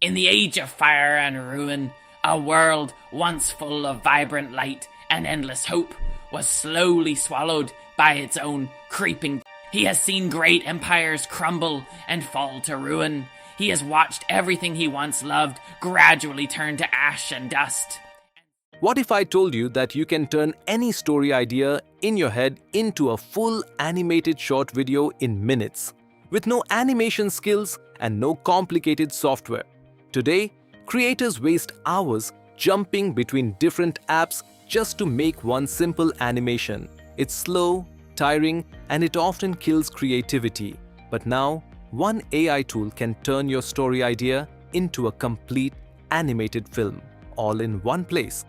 In the age of fire and ruin, a world once full of vibrant light and endless hope was slowly swallowed by its own creeping. He has seen great empires crumble and fall to ruin. He has watched everything he once loved gradually turn to ash and dust. What if I told you that you can turn any story idea in your head into a full animated short video in minutes, with no animation skills and no complicated software? Today, creators waste hours jumping between different apps just to make one simple animation. It's slow, tiring, and it often kills creativity. But now, one AI tool can turn your story idea into a complete animated film, all in one place.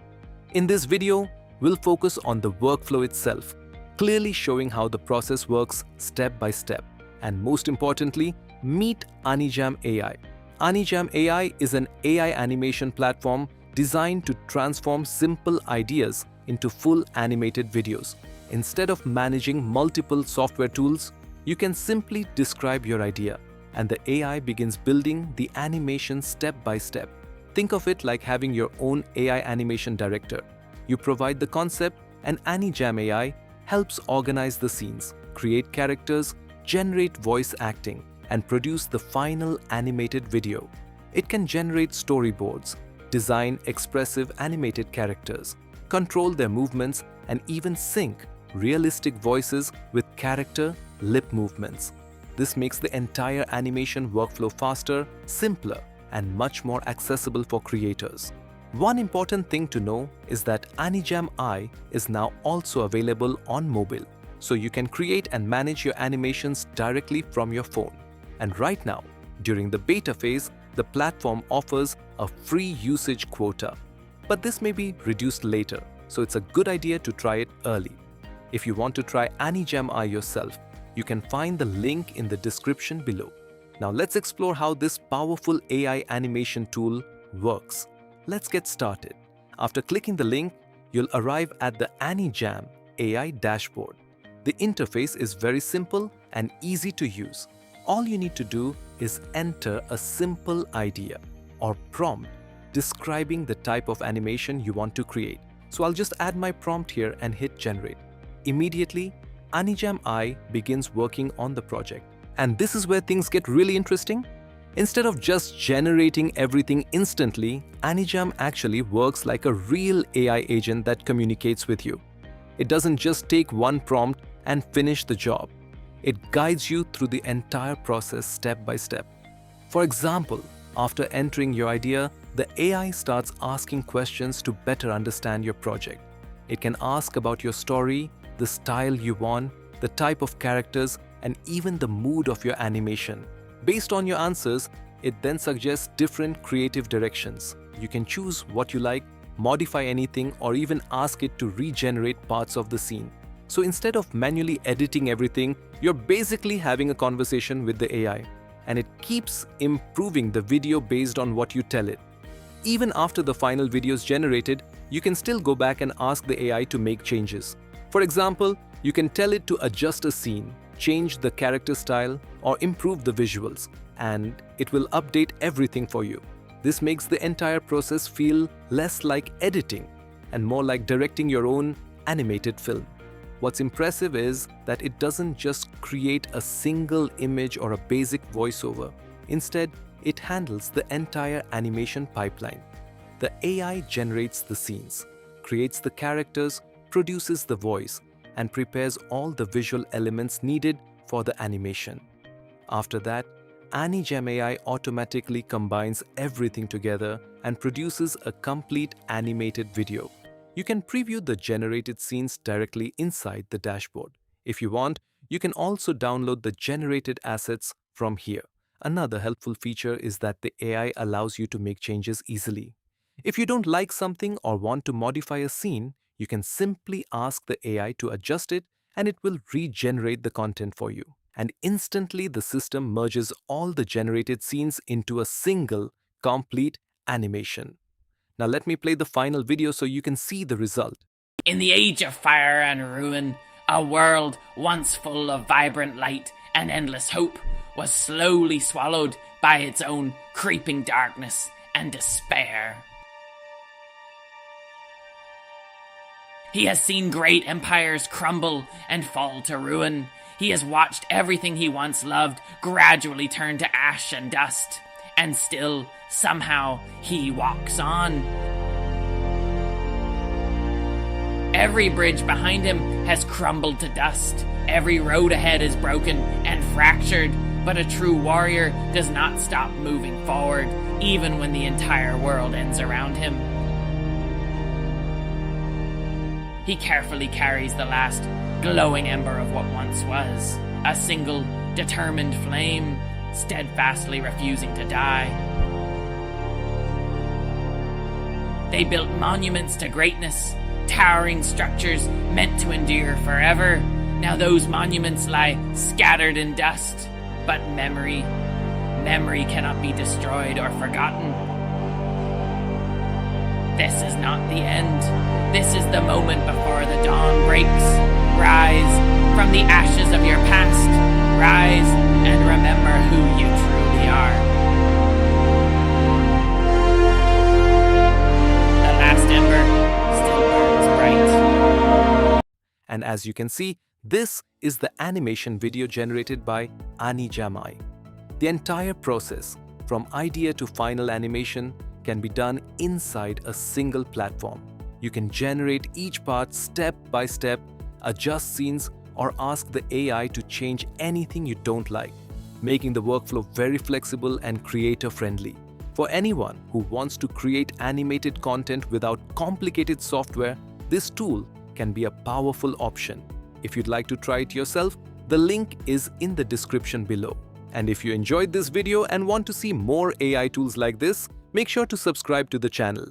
In this video, we'll focus on the workflow itself, clearly showing how the process works step by step. And most importantly, meet AniJam AI. AniJam AI is an AI animation platform designed to transform simple ideas into full animated videos. Instead of managing multiple software tools, you can simply describe your idea, and the AI begins building the animation step by step. Think of it like having your own AI animation director. You provide the concept, and AniJam AI helps organize the scenes, create characters, generate voice acting, and produce the final animated video. It can generate storyboards, design expressive animated characters, control their movements, and even sync realistic voices with character lip movements. This makes the entire animation workflow faster, simpler, and much more accessible for creators. One important thing to know is that AniJam AI is now also available on mobile, so you can create and manage your animations directly from your phone. And right now, during the beta phase, the platform offers a free usage quota. But this may be reduced later, so it's a good idea to try it early. If you want to try AniJam AI yourself, you can find the link in the description below. Now let's explore how this powerful AI animation tool works. Let's get started. After clicking the link, you'll arrive at the AniJam AI dashboard. The interface is very simple and easy to use. All you need to do is enter a simple idea or prompt describing the type of animation you want to create. So I'll just add my prompt here and hit generate. Immediately, AniJam AI begins working on the project. And this is where things get really interesting. Instead of just generating everything instantly, AniJam actually works like a real AI agent that communicates with you. It doesn't just take one prompt and finish the job. It guides you through the entire process step by step. For example, after entering your idea, the AI starts asking questions to better understand your project. It can ask about your story, the style you want, the type of characters, and even the mood of your animation. Based on your answers, it then suggests different creative directions. You can choose what you like, modify anything, or even ask it to regenerate parts of the scene. So instead of manually editing everything, you're basically having a conversation with the AI, and it keeps improving the video based on what you tell it. Even after the final video is generated, you can still go back and ask the AI to make changes. For example, you can tell it to adjust a scene, change the character style, or improve the visuals, and it will update everything for you. This makes the entire process feel less like editing and more like directing your own animated film. What's impressive is that it doesn't just create a single image or a basic voiceover. Instead, it handles the entire animation pipeline. The AI generates the scenes, creates the characters, produces the voice, and prepares all the visual elements needed for the animation. After that, AniJam AI automatically combines everything together and produces a complete animated video. You can preview the generated scenes directly inside the dashboard. If you want, you can also download the generated assets from here. Another helpful feature is that the AI allows you to make changes easily. If you don't like something or want to modify a scene, you can simply ask the AI to adjust it, and it will regenerate the content for you. And instantly the system merges all the generated scenes into a single, complete animation. Now let me play the final video so you can see the result. In the age of fire and ruin, a world once full of vibrant light and endless hope was slowly swallowed by its own creeping darkness and despair. He has seen great empires crumble and fall to ruin. He has watched everything he once loved gradually turn to ash and dust. And still, somehow, he walks on. Every bridge behind him has crumbled to dust. Every road ahead is broken and fractured. But a true warrior does not stop moving forward, even when the entire world ends around him. He carefully carries the last glowing ember of what once was, a single determined flame, steadfastly refusing to die. They built monuments to greatness, towering structures meant to endure forever. Now those monuments lie scattered in dust, but memory cannot be destroyed or forgotten. This is not the end. This is the moment before the dawn breaks. Rise from the ashes of your past. Rise and remember who you truly are. The last ember still burns bright. And as you can see, this is the animation video generated by AniJam AI. The entire process, from idea to final animation, can be done inside a single platform. You can generate each part step by step, adjust scenes, or ask the AI to change anything you don't like, making the workflow very flexible and creator-friendly. For anyone who wants to create animated content without complicated software, this tool can be a powerful option. If you'd like to try it yourself, the link is in the description below. And if you enjoyed this video and want to see more AI tools like this, make sure to subscribe to the channel.